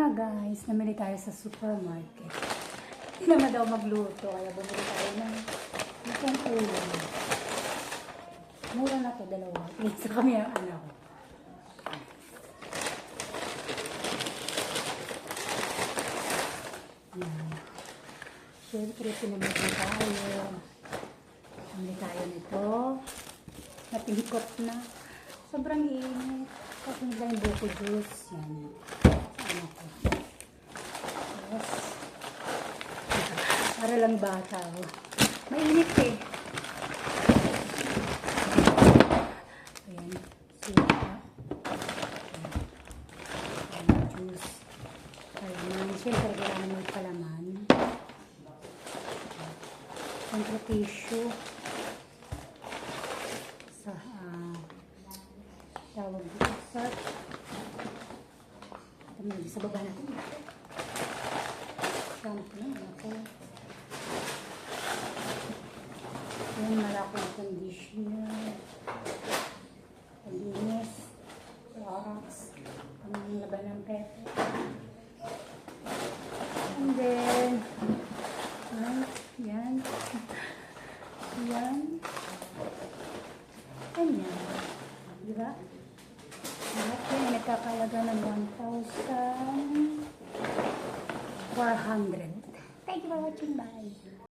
nga guys, namili tayo sa supermarket. Hindi naman daw magluto, kaya bumili tayo ng itong ulam. Mura na to, dalawa. Isa kami ang anak ko. Yan. Siyempre, pinamili tayo. Namili tayo nito. Natingkot na. Sobrang init. Tapos nila yung buko juice. Yan. Ano ko. Yes. Para lang bata. Mainit eh. Ayan. Suka. Ayan. Juice. Palaman. Siyempre, kailangan may palaman. Siyempre, tissue. Tawag dito sa sa baba natin. Shampoo na ako. Yung malakong conditioner. Palinis. Clorox. Panglaban ng pepe. And then, yan. Yan. And yan. Diba? Lahat yan ay nagkakalaga ng 1,400. Thank you for watching. Bye!